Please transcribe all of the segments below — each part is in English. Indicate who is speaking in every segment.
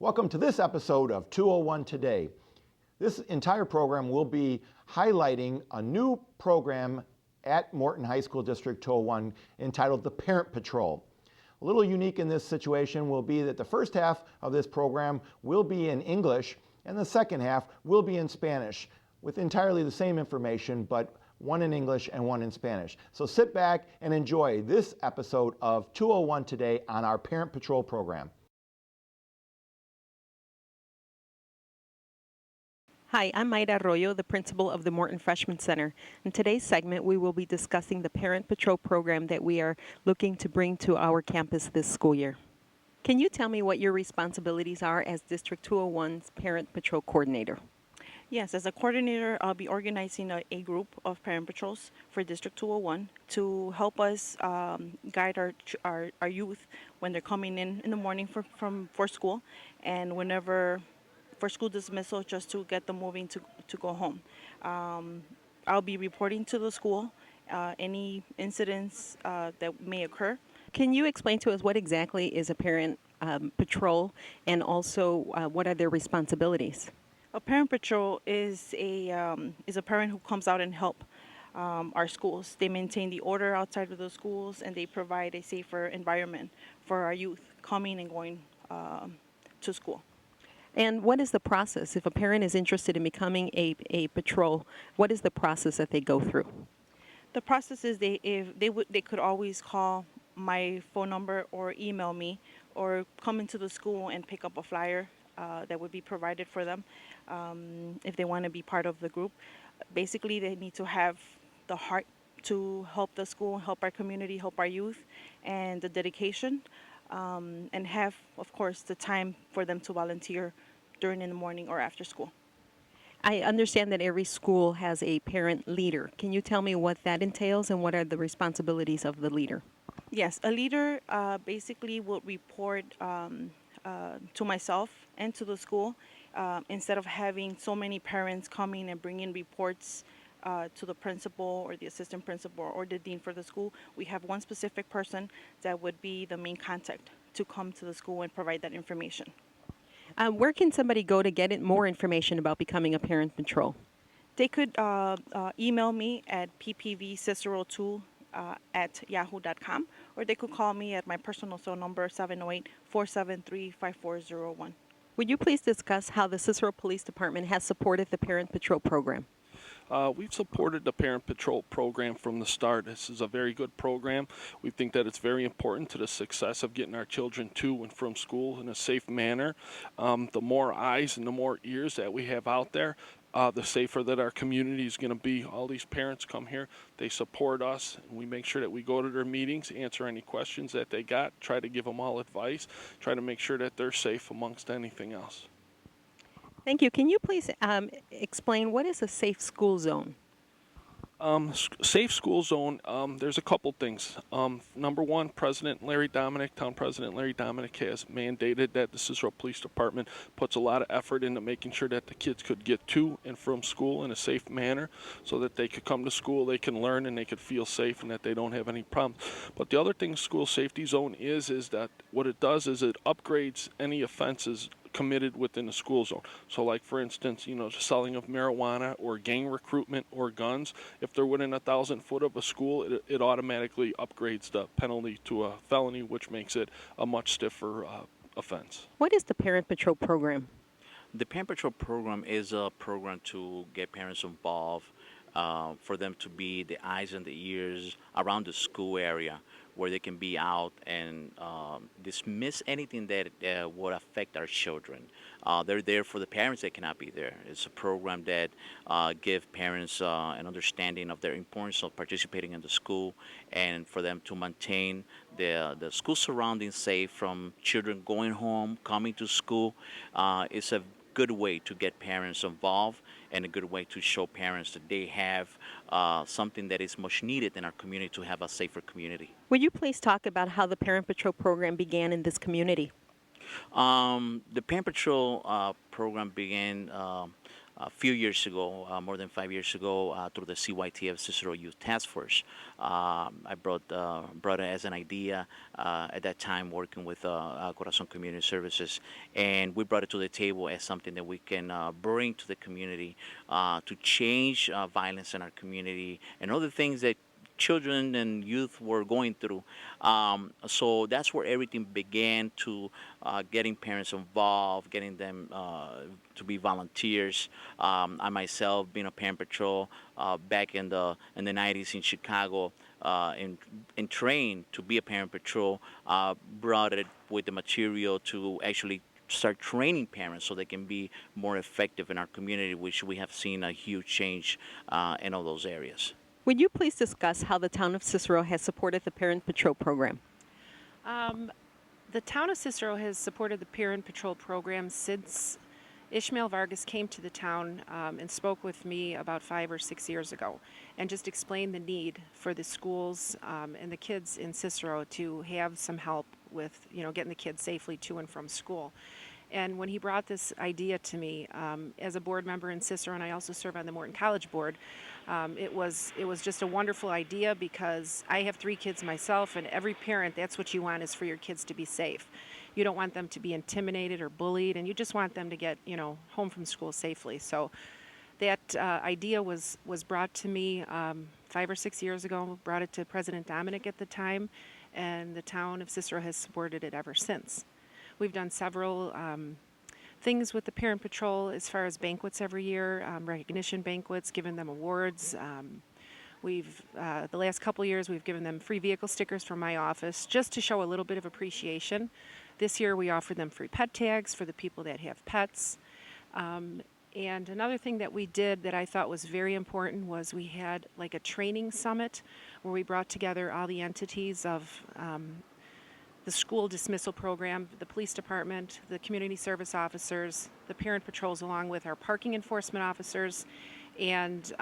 Speaker 1: Welcome to this episode of 201 Today. This entire program will be highlighting a new program at Morton High School District 201 entitled the Parent Patrol. A little unique in this situation will be that the first half of this program will be in English and the second half will be in Spanish with entirely the same information, but one in English and one in Spanish. So sit back and enjoy this episode of 201 Today on our Parent Patrol program.
Speaker 2: Hi, I'm Mayra Arroyo, the principal of the Morton Freshman Center. In today's segment, we will be discussing the Parent Patrol program that we are looking to bring to our campus this school year. Can you tell me what your responsibilities are as District 201's Parent Patrol Coordinator?
Speaker 3: Yes, as a coordinator, I'll be organizing a group of parent patrols for District 201 to help us guide our youth when they're coming in the morning for school, and whenever for school dismissal, just to get them moving to go home. I'll be reporting to the school any incidents that may occur.
Speaker 2: Can you explain to us what exactly is a parent patrol, and also what are their responsibilities?
Speaker 3: A parent patrol is a parent who comes out and help our schools. They maintain the order outside of the schools, and they provide a safer environment for our youth coming and going to school.
Speaker 2: And what is the process? If a parent is interested in becoming a patrol, what is the process that they go through?
Speaker 3: The process is they could always call my phone number or email me, or come into the school and pick up a flyer that would be provided for them if they want to be part of the group. Basically, they need to have the heart to help the school, help our community, help our youth, and the dedication, and have, of course, the time for them to volunteer during in the morning or after school.
Speaker 2: I understand that every school has a parent leader. Can you tell me what that entails and what are the responsibilities of the leader?
Speaker 3: Yes, a leader basically will report to myself and to the school. Instead of having so many parents coming and bringing reports to the principal or the assistant principal or the dean for the school, we have one specific person that would be the main contact to come to the school and provide that information.
Speaker 2: Where can somebody go to get more information about becoming a parent patrol?
Speaker 3: They could email me at ppvcicero2 at yahoo.com, or they could call me at my personal cell number 708-473-5401.
Speaker 2: Would you please discuss how the Cicero Police Department has supported the Parent Patrol program?
Speaker 4: We've supported the Parent Patrol program from the start. This is a very good program. We think that it's very important to the success of getting our children to and from school in a safe manner. The more eyes and the more ears that we have out there, the safer that our community is going to be. All these parents come here, they support us, and we make sure that we go to their meetings, answer any questions that they got, try to give them all advice, try to make sure that they're safe amongst anything else.
Speaker 2: Thank you. Can you please explain what is a safe school zone?
Speaker 4: Safe school zone, there's a couple things. Number one, town President Larry Dominic has mandated that the Cicero Police Department puts a lot of effort into making sure that the kids could get to and from school in a safe manner so that they could come to school, they can learn, and they could feel safe and that they don't have any problems. But the other thing school safety zone is that what it does is it upgrades any offenses committed within the school zone. So like, for instance, the selling of marijuana or gang recruitment or guns, if they're within 1,000 foot of a school, it automatically upgrades the penalty to a felony, which makes it a much stiffer offense.
Speaker 2: What is the Parent Patrol program?
Speaker 5: The Parent Patrol program is a program to get parents involved, for them to be the eyes and the ears around the school area, where they can be out and dismiss anything that would affect our children. They're there for the parents that cannot be there. It's a program that gives parents an understanding of their importance of participating in the school, and for them to maintain the school surroundings safe from children going home, coming to school. It's a good way to get parents involved, and a good way to show parents that they have something that is much needed in our community to have a safer community.
Speaker 2: Would you please talk about how the Parent Patrol program began in this community?
Speaker 5: The Parent Patrol program began a few years ago, more than 5 years ago, through the CYTF Cicero Youth Task Force. I brought it as an idea at that time, working with Corazon Community Services, and we brought it to the table as something that we can bring to the community to change violence in our community and other things that children and youth were going through. So that's where everything began, to getting parents involved, getting them to be volunteers. I myself, being a parent patrol back in the 90s in Chicago, and trained to be a parent patrol, brought it with the material to actually start training parents so they can be more effective in our community, which we have seen a huge change in all those areas.
Speaker 2: Would you please discuss how the town of Cicero has supported the Parent Patrol program?
Speaker 6: The town of Cicero has supported the Parent Patrol program since Ishmael Vargas came to the town and spoke with me about 5 or 6 years ago, and just explained the need for the schools and the kids in Cicero to have some help with, getting the kids safely to and from school. And when he brought this idea to me, as a board member in Cicero, and I also serve on the Morton College board, it was just a wonderful idea, because I have 3 kids myself, and every parent, that's what you want, is for your kids to be safe. You don't want them to be intimidated or bullied, and you just want them to get, home from school safely. So that idea was brought to me 5 or 6 years ago. Brought it to President Dominic at the time, and the town of Cicero has supported it ever since. We've done several things with the Parent Patrol as far as banquets every year, recognition banquets, given them awards. The last couple years, we've given them free vehicle stickers from my office, just to show a little bit of appreciation. This year, we offered them free pet tags for the people that have pets. And another thing that we did that I thought was very important was we had like a training summit where we brought together all the entities of the school dismissal program, the police department, the community service officers, the parent patrols, along with our parking enforcement officers, and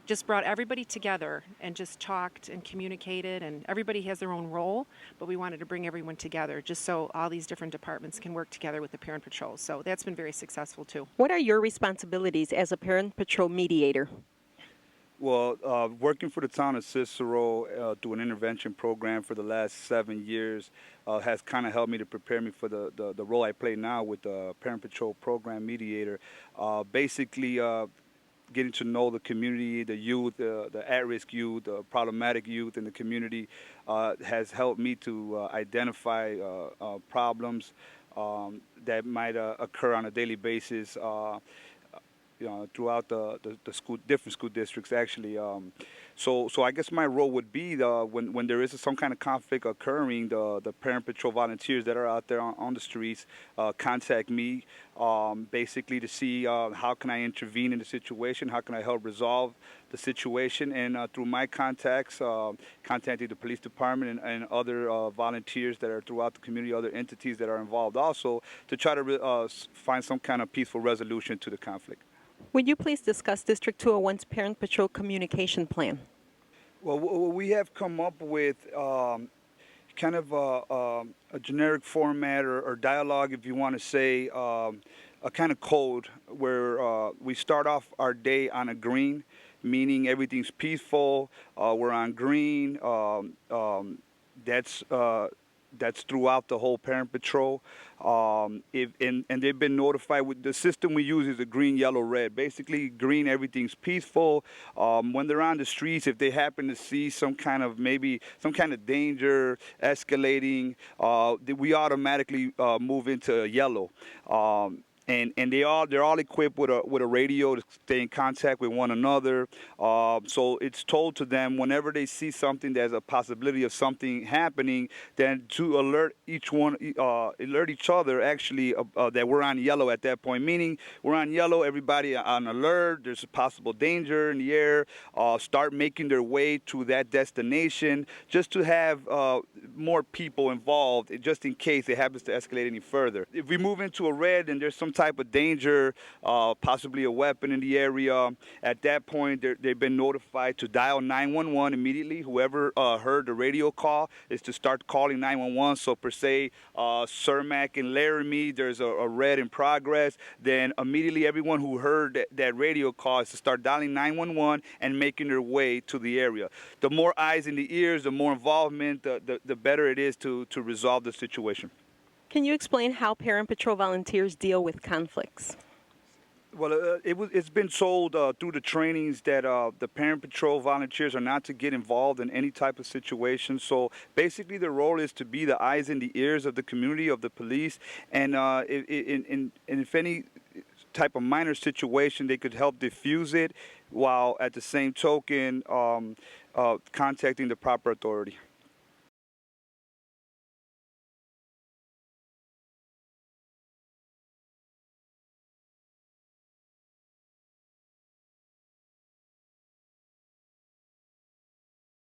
Speaker 6: just brought everybody together and just talked and communicated. And everybody has their own role, but we wanted to bring everyone together just so all these different departments can work together with the parent patrol. So that's been very successful too.
Speaker 2: What are your responsibilities as a Parent Patrol mediator?
Speaker 7: Well, working for the town of Cicero through an intervention program for the last 7 years has kind of helped me to prepare me for the role I play now with the Parent Patrol program mediator. Basically, getting to know the community, the youth, the at-risk youth, the problematic youth in the community has helped me to identify problems that might occur on a daily basis. Throughout the different school districts, actually. So I guess my role would be when there is some kind of conflict occurring, the Parent Patrol volunteers that are out there on the streets contact me, basically to see how can I intervene in the situation, how can I help resolve the situation, and through my contacts, contacting the police department and other volunteers that are throughout the community, other entities that are involved also, to try to find some kind of peaceful resolution to the conflict.
Speaker 2: Would you please discuss District 201's Parent Patrol communication plan?
Speaker 7: Well, we have come up with kind of a generic format or dialogue, if you want to say, a kind of code where we start off our day on a green, meaning everything's peaceful, we're on green. That's throughout the whole Parent Patrol. And they've been notified. With the system we use is a green, yellow, red. Basically, green, everything's peaceful. When they're on the streets, if they happen to see some kind of danger escalating, we automatically move into yellow. And they're all equipped with a radio to stay in contact with one another. So it's told to them whenever they see something, there's a possibility of something happening, then to alert each other actually that we're on yellow at that point. Meaning we're on yellow, everybody on alert. There's a possible danger in the air. Start making their way to that destination, just to have more people involved, just in case it happens to escalate any further. If we move into a red and there's some type of danger, possibly a weapon in the area, at that point they've been notified to dial 911 immediately. Whoever heard the radio call is to start calling 911. So per se, Cermak and Laramie, there's a red in progress. Then immediately everyone who heard that radio call is to start dialing 911 and making their way to the area. The more eyes in the ears, the more involvement, the better it is to resolve the situation.
Speaker 2: Can you explain how Parent Patrol volunteers deal with conflicts?
Speaker 7: Well, it's been told through the trainings that the Parent Patrol volunteers are not to get involved in any type of situation. So basically their role is to be the eyes and the ears of the community, of the police, and if any type of minor situation, they could help diffuse it while at the same token contacting the proper authority.